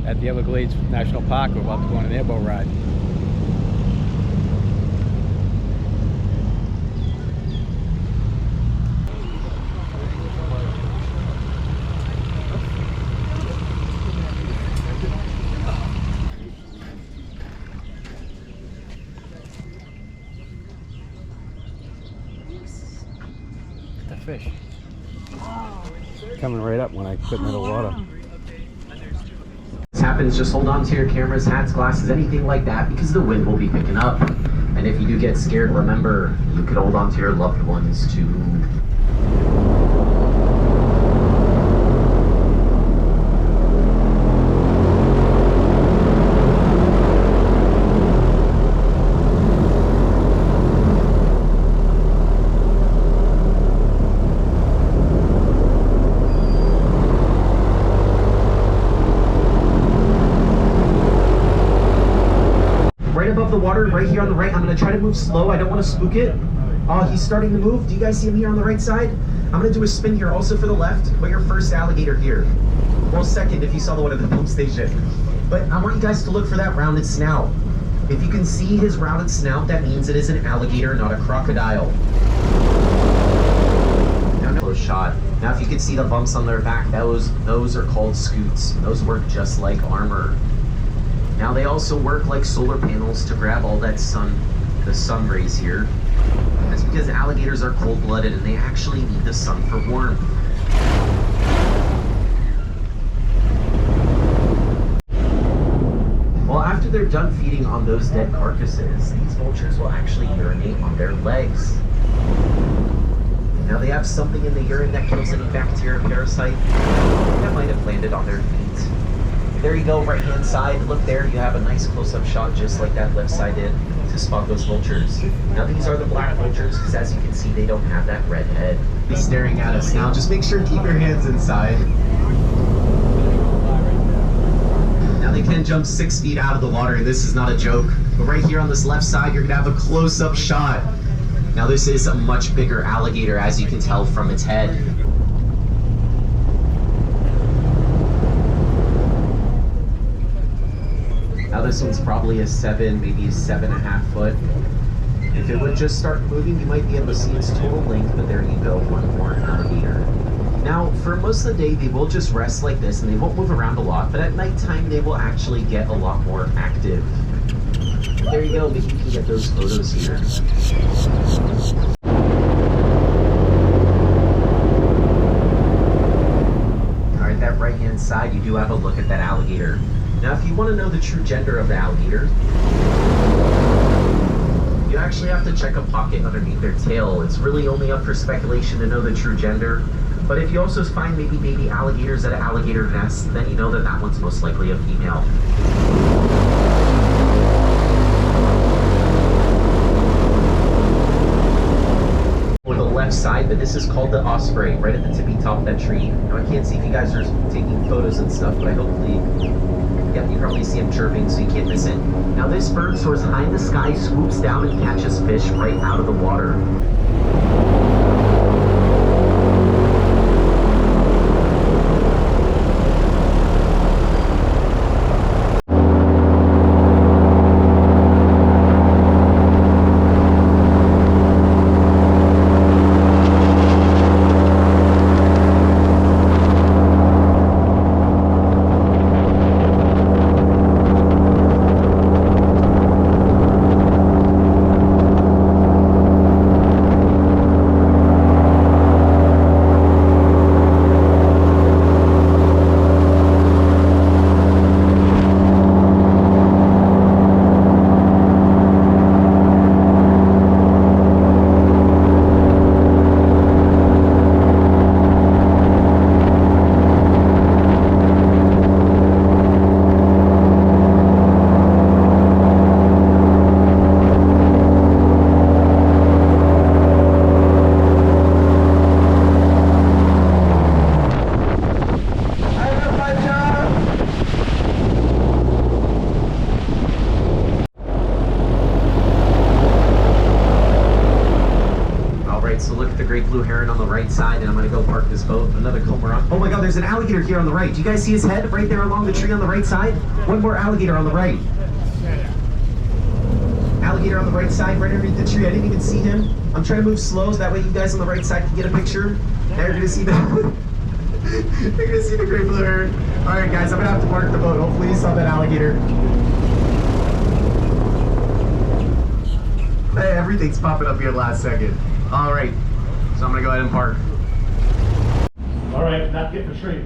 at the Everglades National Park. We're about to go on an airboat ride. The fish coming right up when I put in the water. This happens, just hold on to your cameras, hats, glasses, anything like that, because the wind will be picking up. And if you do get scared, remember, you could hold on to your loved ones too. Water right here on the right. I'm going to try to move slow. I don't want to spook it. He's starting to move. Do you guys see him here on the right side? I'm going to do a spin here also for the left. Put your first alligator here. Well, second if you saw the one at the pump station. But I want you guys to look for that rounded snout. If you can see his rounded snout, that means it is an alligator, not a crocodile. Now, close shot. Now, if you can see the bumps on their back, those are called scoots. Those work just like armor. Now they also work like solar panels to grab all that the sun rays here. That's because alligators are cold-blooded and they actually need the sun for warmth. Well, after they're done feeding on those dead carcasses, these vultures will actually urinate on their legs. Now they have something in the urine that kills any bacteria or parasite that might have landed on their feet. There you go, right hand side. Look there, you have a nice close-up shot just like that left side did to spot those vultures. Now these are the black vultures because as you can see, they don't have that red head. He's staring at us now. Just make sure to keep your hands inside. Now they can jump 6 feet out of the water, and this is not a joke. But right here on this left side, you're gonna have a close-up shot. Now this is a much bigger alligator, as you can tell from its head. Now this one's probably a 7, maybe a 7.5 foot. If it would just start moving, you might be able to see its total length, but there you go, one more alligator. Now, for most of the day, they will just rest like this, and they won't move around a lot, but at nighttime, they will actually get a lot more active. There you go, maybe you can get those photos here. All right, that right-hand side, you do have a look at that alligator. Now, if you want to know the true gender of the alligator, you actually have to check a pocket underneath their tail. It's really only up for speculation to know the true gender. But if you also find maybe baby alligators at an alligator nest, then you know that that one's most likely a female. Left side, but this is called the osprey, right at the tippy top of that tree. Now I can't see if you guys are taking photos and stuff, but hopefully, yeah, you probably see him chirping, so you can't miss it. Now this bird soars high in the sky, swoops down and catches fish right out of the water. great blue heron on the right side, and I'm going to go park this boat. Another couple more We're on. Oh my God, there's an alligator here on the right. Do you guys see his head right there along the tree on the right side? One more alligator on the right. Alligator on the right side, right underneath the tree. I didn't even see him. I'm trying to move slow so that way you guys on the right side can get a picture. Now you're gonna see the you're gonna see the great blue heron. All right, guys, I'm gonna have to mark the boat. Hopefully you saw that alligator. Hey, everything's popping up here last second. All right, so I'm gonna go ahead and park. All right, not getting the tree.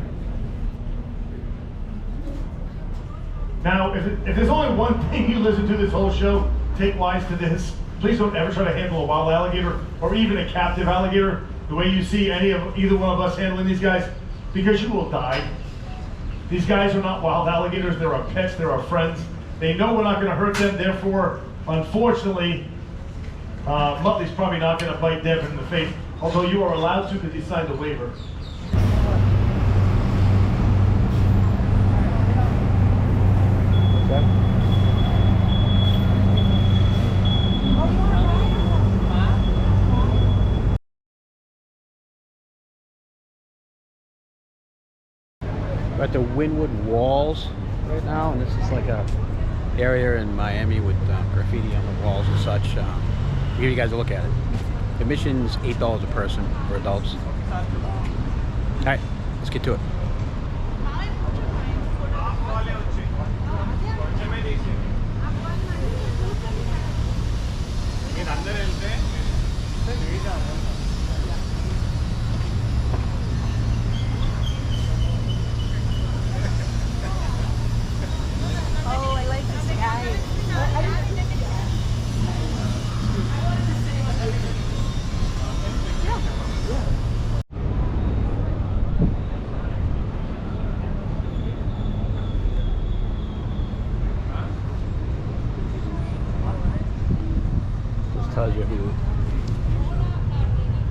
Now, if there's only one thing you listen to this whole show, take wise to this. Please don't ever try to handle a wild alligator or even a captive alligator the way you see either one of us handling these guys, because you will die. These guys are not wild alligators. They're our pets. They're our friends. They know we're not going to hurt them. Therefore, unfortunately, Muttley's probably not going to bite Devin in the face, although you are allowed to because he signed a waiver. We're at the Wynwood Walls right now, and this is like a area in Miami with graffiti on the walls and such. I'll give you guys a look at it. Admission's $8 a person for adults. All right, let's get to it.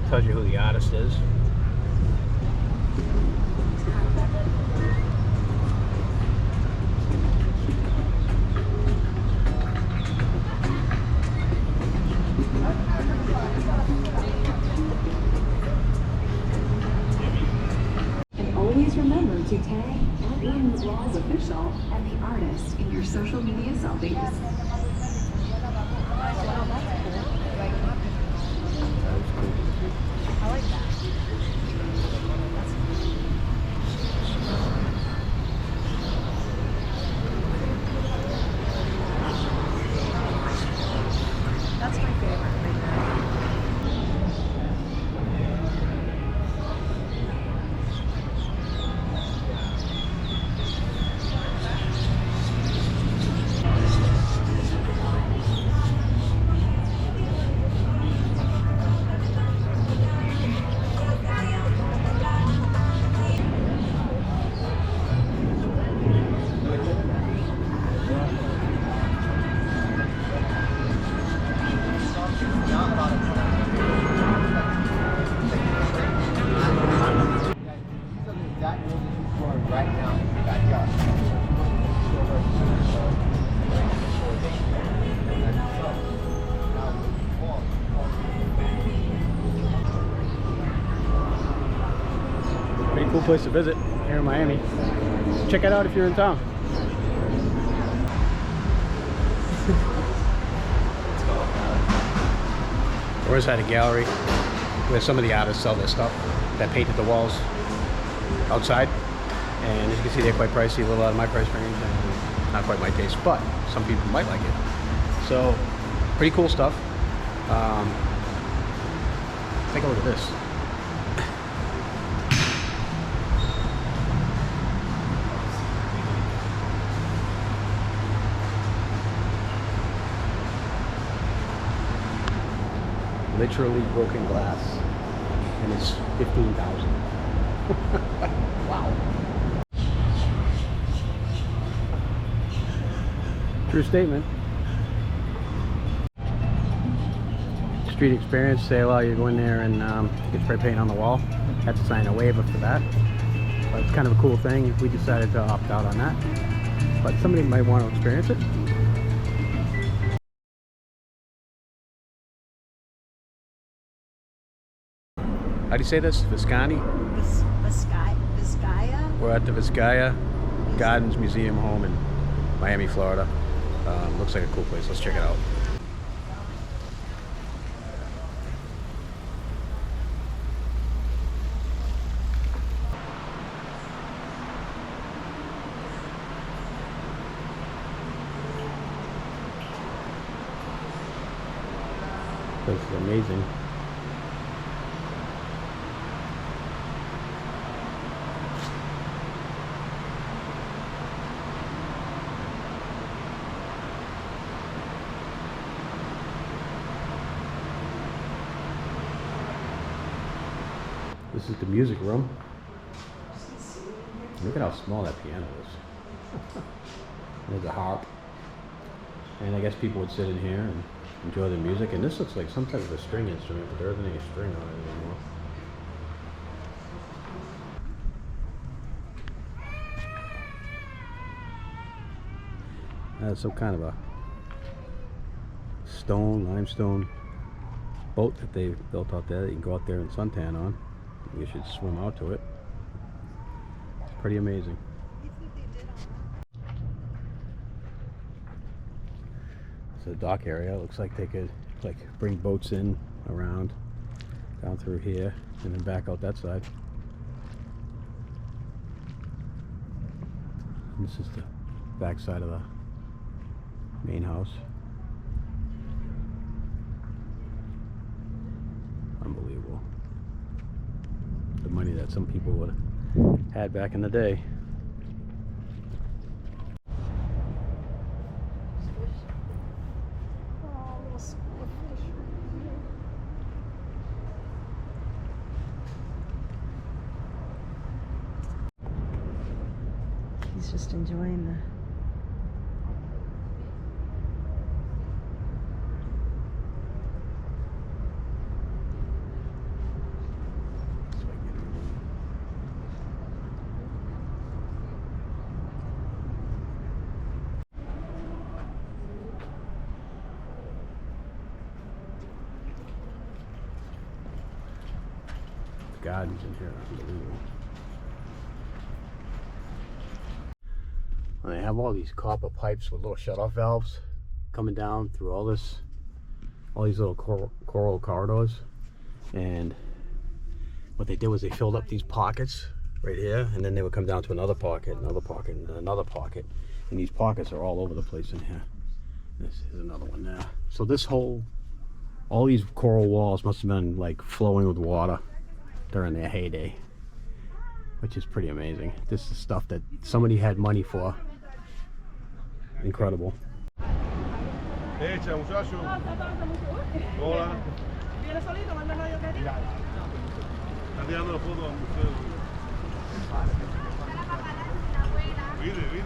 Tells you who the artist is. And always remember to tag @Wynwood Walls Official and the artist in your social media selfies. I like that. That's my favorite right there. Pretty cool place to visit here in Miami. Check it out if you're in town. We're inside a gallery where some of the artists sell their stuff that painted the walls outside. And as you can see, they're quite pricey, a little out of my price range, and not quite my taste, but some people might like it. So, pretty cool stuff. Take a look at this. Literally broken glass, and it's $15,000. Wow. True statement. Street experience, they allow you to go in there and get spray paint on the wall. Had to sign a waiver for that, but it's kind of a cool thing. We decided to opt out on that, but somebody might want to experience it. How do you say this? Viscani? Vizcaya. We're at the Vizcaya Gardens Museum home in Miami, Florida. Looks like a cool place. Let's check it out. This is amazing. This is the music room. Look at how small that piano is. There's a harp. And I guess people would sit in here and enjoy the music. And this looks like some type of a string instrument, but there isn't any string on it anymore. That's some kind of a limestone boat that they built out there that you can go out there and suntan on. You should swim out to it. It's pretty amazing. It's a dock area. It looks like they could bring boats in around down through here and then back out that side. And this is the back side of the main house. Unbelievable. The money that some people would have had back in the day. He's just enjoying the. Gardens in here, unbelievable. And they have all these copper pipes with little shut-off valves coming down through all these little coral corridors. And what they did was they filled up these pockets right here, and then they would come down to another pocket, another pocket, and another pocket. And these pockets are all over the place in here. This is another one there. So this all these coral walls must have been like flowing with water during their heyday, which is pretty amazing. This is stuff that somebody had money for. Incredible. Hey, c'è un muchacho. Hola. Sta tirando la foto al museo. Vedi.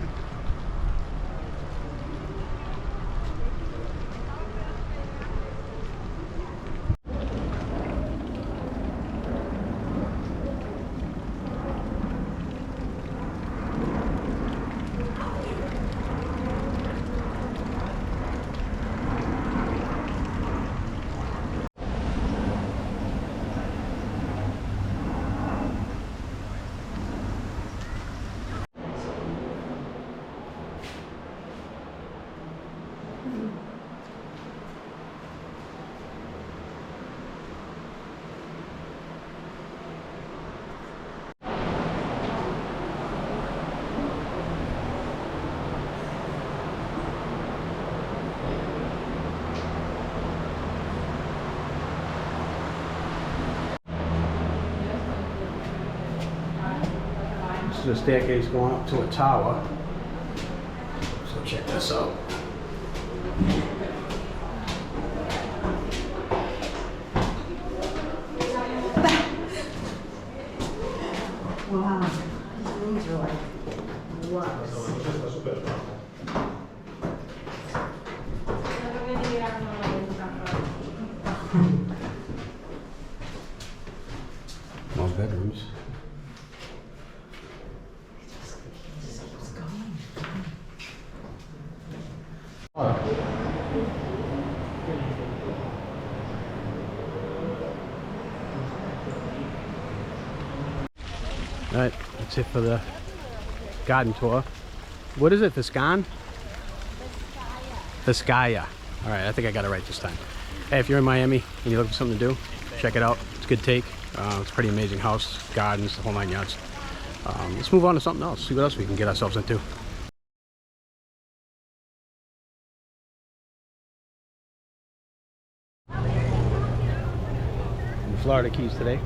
This is a staircase going up to a tower. So check this out. Wow. These rooms are like, wow. More bedrooms. All right, that's it for the garden tour. What is it, Viscan? Vizcaya. All right, I think I got it right this time. Hey, if you're in Miami and you're looking for something to do, check it out. It's a good take. It's a pretty amazing house, gardens, the whole 9 yards. Let's move on to something else, see what else we can get ourselves into. In Florida Keys today,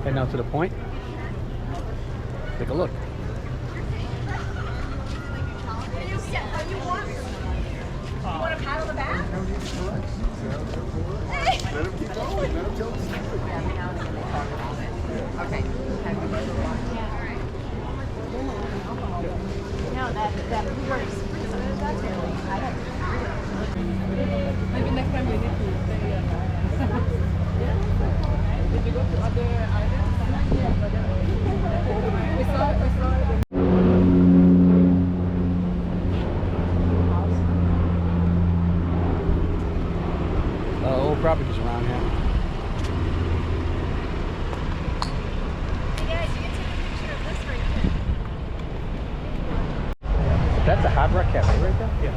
heading out to the point. Take a look. You want to paddle the back? Okay. No, that works. Maybe next time we need to stay. Did you go to other islands? We saw Old properties around here. Hey guys, you can take a picture of this right here. That's a Hard Rock Cafe right there? Yeah.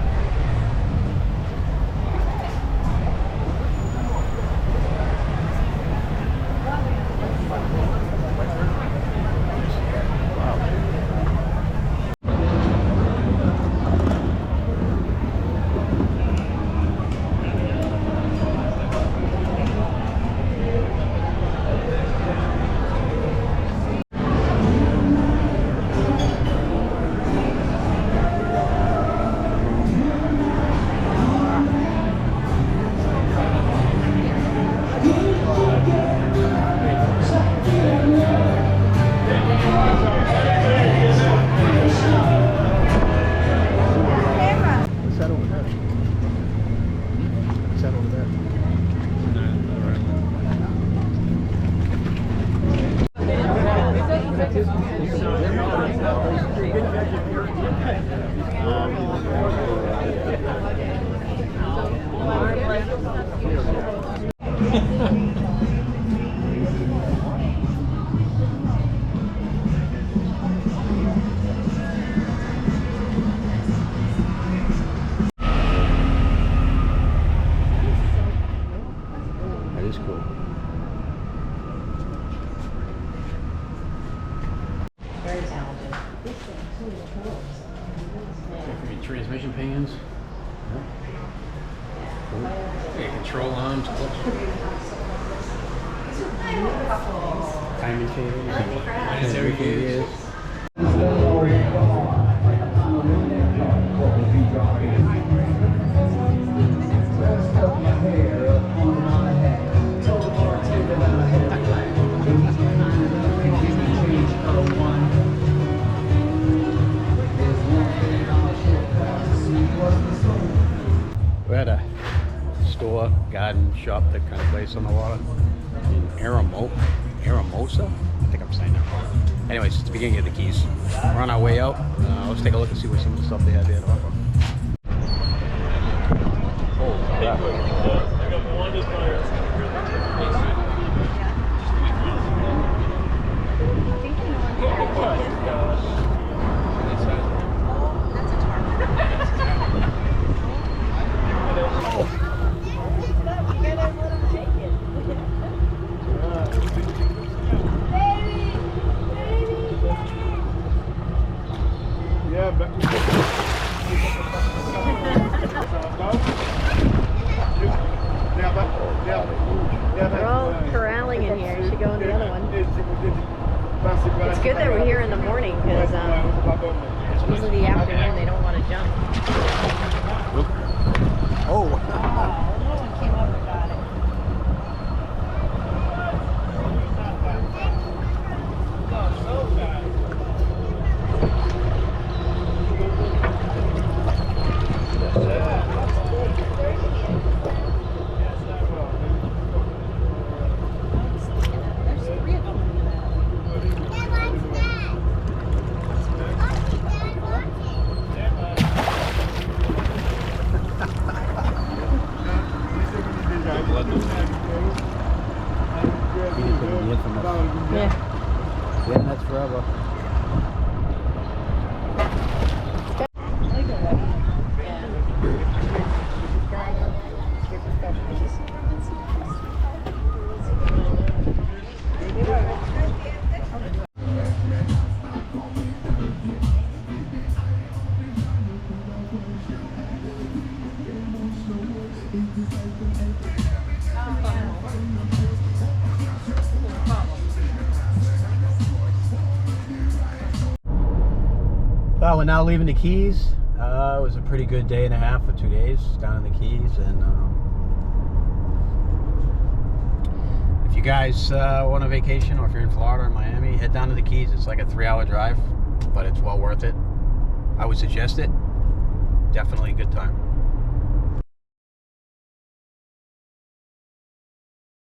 That is cool. Very talented. Transmission pans. Yeah, control arms, time indicators, everything is. We're at a store, garden, shop, that kind of place on the water in Aramosa? I think I'm saying that wrong. Anyways, it's the beginning of the Keys. We're on our way out. Let's take a look and see what some of the stuff they have there to offer. Oh, crap. They're all corralling in here. You should go in the other one. It's good that we're here in the morning because usually the afternoon they don't want to jump. Oh! No one came up and got it. Well, we're now leaving the Keys. It was a pretty good day and a half for 2 days down in the Keys, and if you guys want a vacation, or if you're in Florida or Miami, head down to the Keys. It's like a 3-hour drive, but it's well worth it. I would suggest it. Definitely a good time.